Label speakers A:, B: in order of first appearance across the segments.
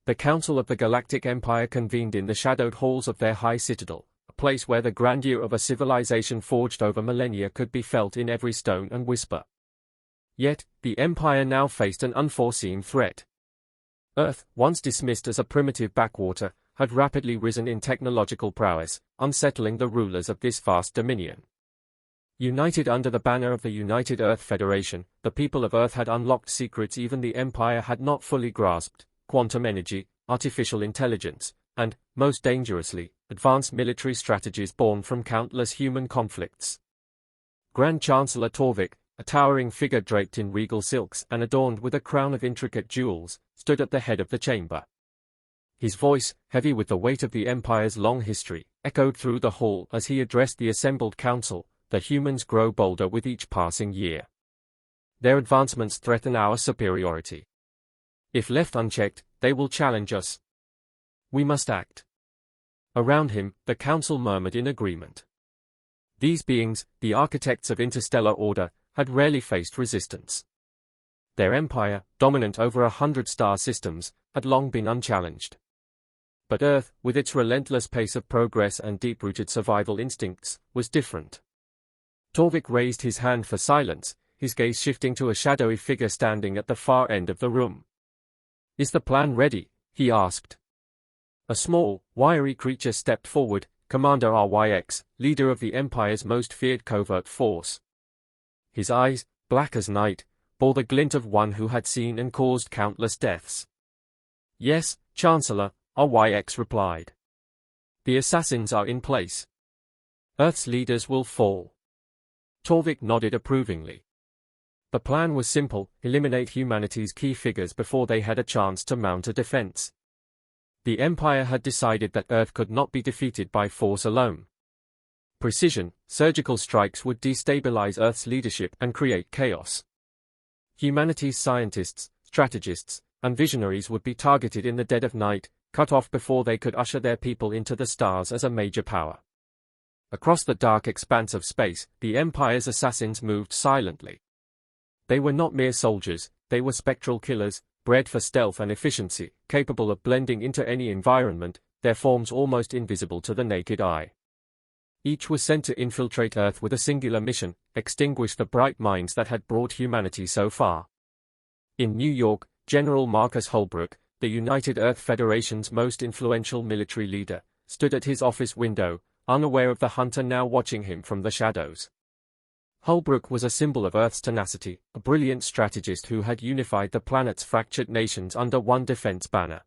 A: The Council of the Galactic Empire convened in the shadowed halls of their high citadel, a place where the grandeur of a civilization forged over millennia could be felt in every stone and whisper. Yet, the Empire now faced an unforeseen threat. Earth, once dismissed as a primitive backwater, had rapidly risen in technological prowess, unsettling the rulers of this vast dominion. United under the banner of the United Earth Federation, the people of Earth had unlocked secrets even the Empire had not fully grasped: quantum energy, artificial intelligence, and, most dangerously, advanced military strategies born from countless human conflicts. Grand Chancellor Torvik, a towering figure draped in regal silks and adorned with a crown of intricate jewels, stood at the head of the chamber. His voice, heavy with the weight of the Empire's long history, echoed through the hall as he addressed the assembled council. The humans grow bolder with each passing year. Their advancements threaten our superiority. If left unchecked, they will challenge us. We must act. Around him, the council murmured in agreement. These beings, the architects of interstellar order, had rarely faced resistance. Their empire, dominant over 100 star systems, had long been unchallenged. But Earth, with its relentless pace of progress and deep-rooted survival instincts, was different. Torvik raised his hand for silence, his gaze shifting to a shadowy figure standing at the far end of the room. "Is the plan ready?" he asked. A small, wiry creature stepped forward, Commander RYX, leader of the Empire's most feared covert force. His eyes, black as night, bore the glint of one who had seen and caused countless deaths. "Yes, Chancellor," RYX replied. "The assassins are in place. Earth's leaders will fall." Torvik nodded approvingly. The plan was simple: eliminate humanity's key figures before they had a chance to mount a defense. The Empire had decided that Earth could not be defeated by force alone. Precision, surgical strikes would destabilize Earth's leadership and create chaos. Humanity's scientists, strategists, and visionaries would be targeted in the dead of night, cut off before they could usher their people into the stars as a major power. Across the dark expanse of space, the Empire's assassins moved silently. They were not mere soldiers, they were spectral killers, bred for stealth and efficiency, capable of blending into any environment, their forms almost invisible to the naked eye. Each was sent to infiltrate Earth with a singular mission: extinguish the bright minds that had brought humanity so far. In New York, General Marcus Holbrook, the United Earth Federation's most influential military leader, stood at his office window, unaware of the hunter now watching him from the shadows. Holbrook was a symbol of Earth's tenacity, a brilliant strategist who had unified the planet's fractured nations under one defense banner.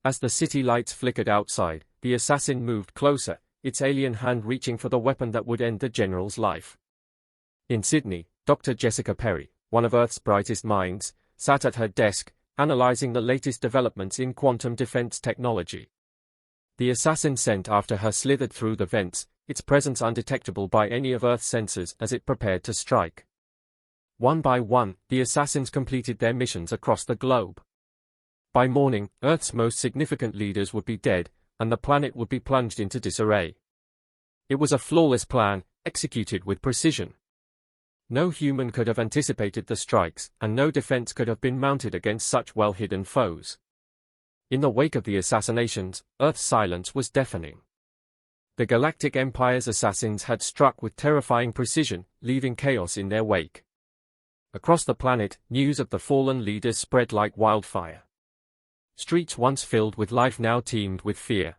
A: As the city lights flickered outside, the assassin moved closer, its alien hand reaching for the weapon that would end the general's life. In Sydney, Dr. Jessica Perry, one of Earth's brightest minds, sat at her desk, analyzing the latest developments in quantum defense technology. The assassin sent after her slithered through the vents, its presence undetectable by any of Earth's sensors as it prepared to strike. One by one, the assassins completed their missions across the globe. By morning, Earth's most significant leaders would be dead, and the planet would be plunged into disarray. It was a flawless plan, executed with precision. No human could have anticipated the strikes, and no defense could have been mounted against such well-hidden foes. In the wake of the assassinations, Earth's silence was deafening. The Galactic Empire's assassins had struck with terrifying precision, leaving chaos in their wake. Across the planet, news of the fallen leaders spread like wildfire. Streets once filled with life now teemed with fear.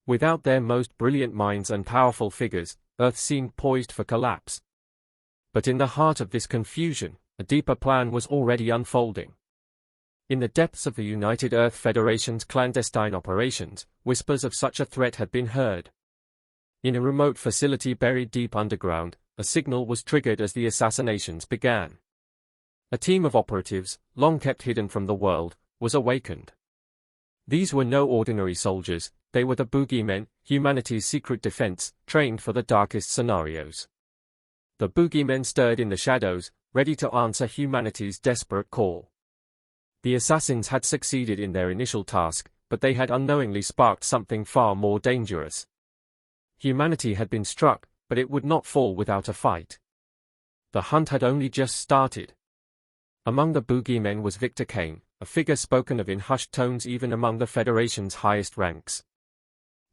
A: Without their most brilliant minds and powerful figures, Earth seemed poised for collapse. But in the heart of this confusion, a deeper plan was already unfolding. In the depths of the United Earth Federation's clandestine operations, whispers of such a threat had been heard. In a remote facility buried deep underground, a signal was triggered as the assassinations began. A team of operatives, long kept hidden from the world, was awakened. These were no ordinary soldiers, they were the Boogeymen, humanity's secret defense, trained for the darkest scenarios. The Boogeymen stirred in the shadows, ready to answer humanity's desperate call. The assassins had succeeded in their initial task, but they had unknowingly sparked something far more dangerous. Humanity had been struck, but it would not fall without a fight. The hunt had only just started. Among the Boogeymen was Victor Kane, a figure spoken of in hushed tones even among the Federation's highest ranks.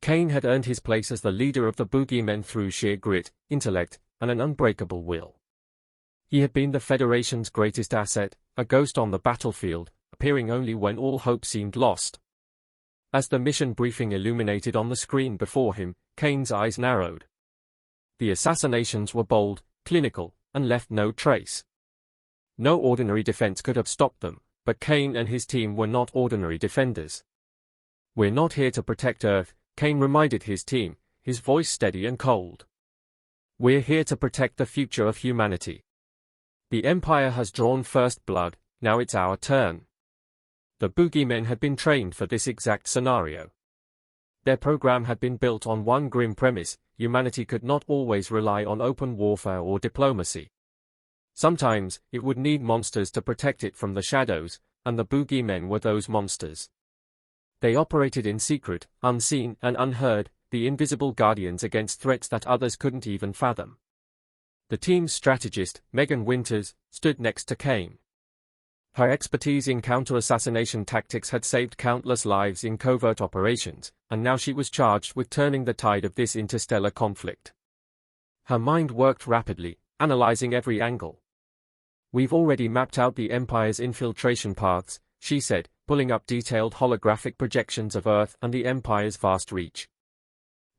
A: Kane had earned his place as the leader of the Boogeymen through sheer grit, intellect, and an unbreakable will. He had been the Federation's greatest asset, a ghost on the battlefield, appearing only when all hope seemed lost. As the mission briefing illuminated on the screen before him, Kane's eyes narrowed. The assassinations were bold, clinical, and left no trace. No ordinary defense could have stopped them, but Kane and his team were not ordinary defenders. "We're not here to protect Earth," Kane reminded his team, his voice steady and cold. "We're here to protect the future of humanity. The Empire has drawn first blood, now it's our turn." The Boogeymen had been trained for this exact scenario. Their program had been built on one grim premise: humanity could not always rely on open warfare or diplomacy. Sometimes, it would need monsters to protect it from the shadows, and the Boogeymen were those monsters. They operated in secret, unseen and unheard, the invisible guardians against threats that others couldn't even fathom. The team's strategist, Megan Winters, stood next to Kane. Her expertise in counter-assassination tactics had saved countless lives in covert operations, and now she was charged with turning the tide of this interstellar conflict. Her mind worked rapidly, analyzing every angle. "We've already mapped out the Empire's infiltration paths," she said, pulling up detailed holographic projections of Earth and the Empire's vast reach.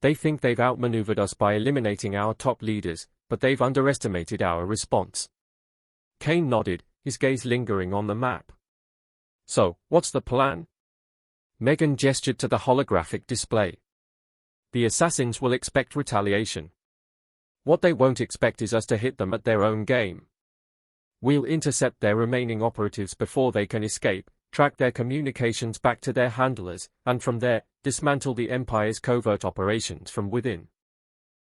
A: "They think they've outmaneuvered us by eliminating our top leaders, but they've underestimated our response." Kane nodded, his gaze lingering on the map. "So, what's the plan?" Megan gestured to the holographic display. "The assassins will expect retaliation. What they won't expect is us to hit them at their own game. We'll intercept their remaining operatives before they can escape, track their communications back to their handlers, and from there, dismantle the Empire's covert operations from within."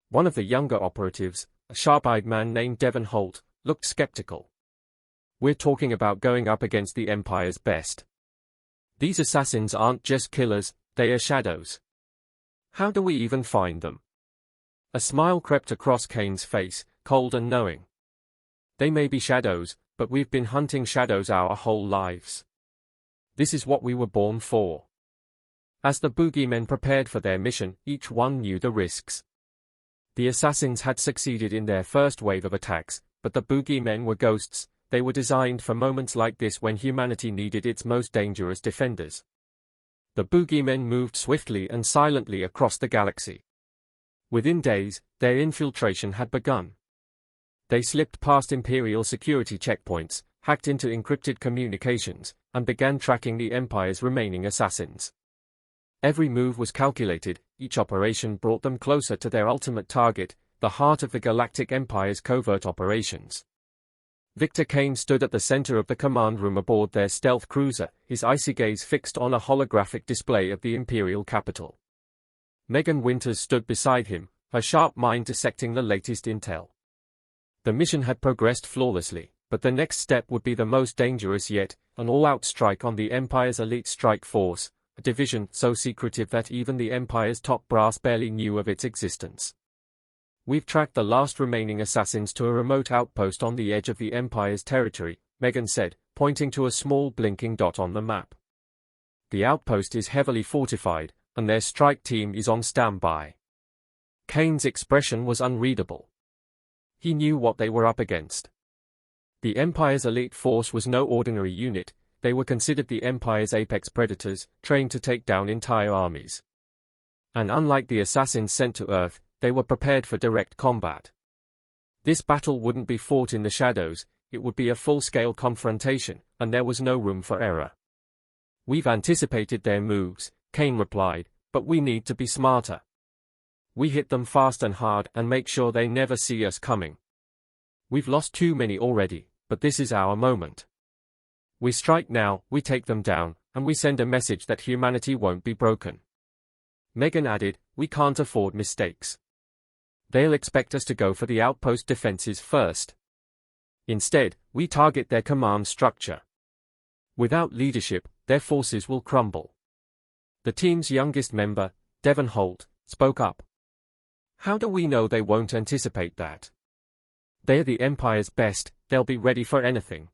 A: One of the younger operatives, a sharp-eyed man named Devon Holt, looked skeptical. "We're talking about going up against the Empire's best. These assassins aren't just killers, they are shadows. How do we even find them?" A smile crept across Kane's face, cold and knowing. "They may be shadows, but we've been hunting shadows our whole lives. This is what we were born for." As the Boogeymen prepared for their mission, each one knew the risks. The assassins had succeeded in their first wave of attacks, but the Boogeymen were ghosts. They were designed for moments like this when humanity needed its most dangerous defenders. The Boogeymen moved swiftly and silently across the galaxy. Within days, their infiltration had begun. They slipped past Imperial security checkpoints, hacked into encrypted communications, and began tracking the Empire's remaining assassins. Every move was calculated, each operation brought them closer to their ultimate target, the heart of the Galactic Empire's covert operations. Victor Kane stood at the center of the command room aboard their stealth cruiser, his icy gaze fixed on a holographic display of the Imperial capital. Megan Winters stood beside him, her sharp mind dissecting the latest intel. The mission had progressed flawlessly, but the next step would be the most dangerous yet, an all-out strike on the Empire's elite strike force, a division so secretive that even the Empire's top brass barely knew of its existence. "We've tracked the last remaining assassins to a remote outpost on the edge of the Empire's territory," Megan said, pointing to a small blinking dot on the map. "The outpost is heavily fortified, and their strike team is on standby." Kane's expression was unreadable. He knew what they were up against. The Empire's elite force was no ordinary unit. They were considered the Empire's apex predators, trained to take down entire armies. And unlike the assassins sent to Earth, they were prepared for direct combat. This battle wouldn't be fought in the shadows, it would be a full-scale confrontation, and there was no room for error. "We've anticipated their moves," Kane replied, "but we need to be smarter. We hit them fast and hard and make sure they never see us coming. We've lost too many already, but this is our moment. We strike now, we take them down, and we send a message that humanity won't be broken." Megan added, "We can't afford mistakes. They'll expect us to go for the outpost defenses first. Instead, we target their command structure. Without leadership, their forces will crumble." The team's youngest member, Devon Holt, spoke up. "How do we know they won't anticipate that? They're the Empire's best, they'll be ready for anything."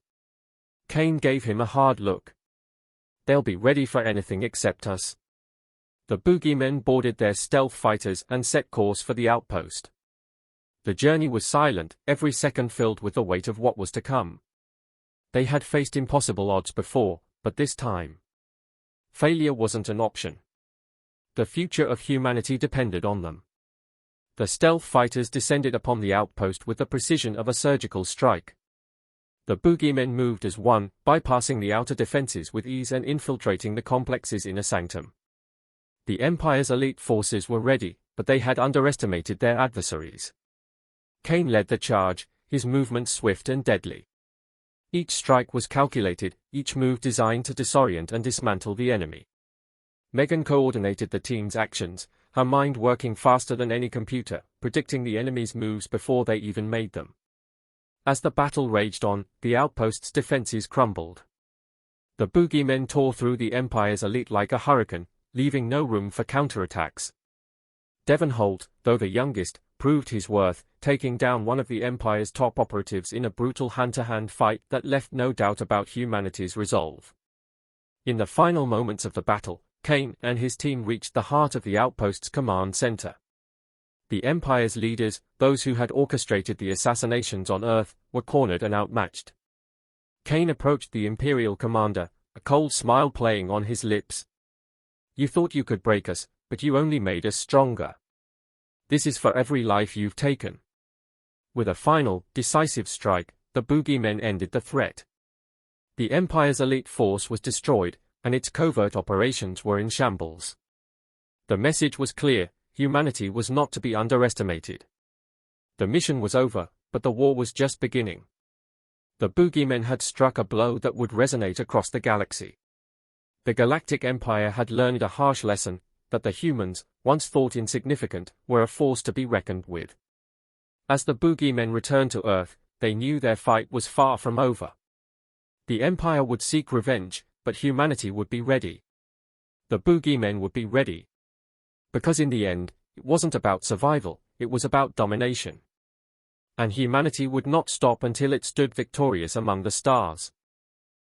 A: Kane gave him a hard look. They'll be ready for anything except us. The Boogeymen boarded their stealth fighters and set course for the outpost. The journey was silent, every second filled with the weight of what was to come. They had faced impossible odds before, but this time, failure wasn't an option. The future of humanity depended on them. The stealth fighters descended upon the outpost with the precision of a surgical strike. The Boogeymen moved as one, bypassing the outer defenses with ease and infiltrating the complex's inner sanctum. The Empire's elite forces were ready, but they had underestimated their adversaries. Kane led the charge, his movements swift and deadly. Each strike was calculated, each move designed to disorient and dismantle the enemy. Megan coordinated the team's actions, her mind working faster than any computer, predicting the enemy's moves before they even made them. As the battle raged on, the outpost's defenses crumbled. The Boogeymen tore through the Empire's elite like a hurricane, leaving no room for counterattacks. Devon Holt, though the youngest, proved his worth, taking down one of the Empire's top operatives in a brutal hand-to-hand fight that left no doubt about humanity's resolve. In the final moments of the battle, Kane and his team reached the heart of the outpost's command center. The Empire's leaders, those who had orchestrated the assassinations on Earth, were cornered and outmatched. Kane approached the Imperial commander, a cold smile playing on his lips. "You thought you could break us, but you only made us stronger. This is for every life you've taken." With a final, decisive strike, the Boogeymen ended the threat. The Empire's elite force was destroyed, and its covert operations were in shambles. The message was clear: humanity was not to be underestimated. The mission was over, but the war was just beginning. The Boogeymen had struck a blow that would resonate across the galaxy. The Galactic Empire had learned a harsh lesson, that the humans, once thought insignificant, were a force to be reckoned with. As the Boogeymen returned to Earth, they knew their fight was far from over. The Empire would seek revenge, but humanity would be ready. The Boogeymen would be ready. Because in the end, it wasn't about survival, it was about domination. And humanity would not stop until it stood victorious among the stars.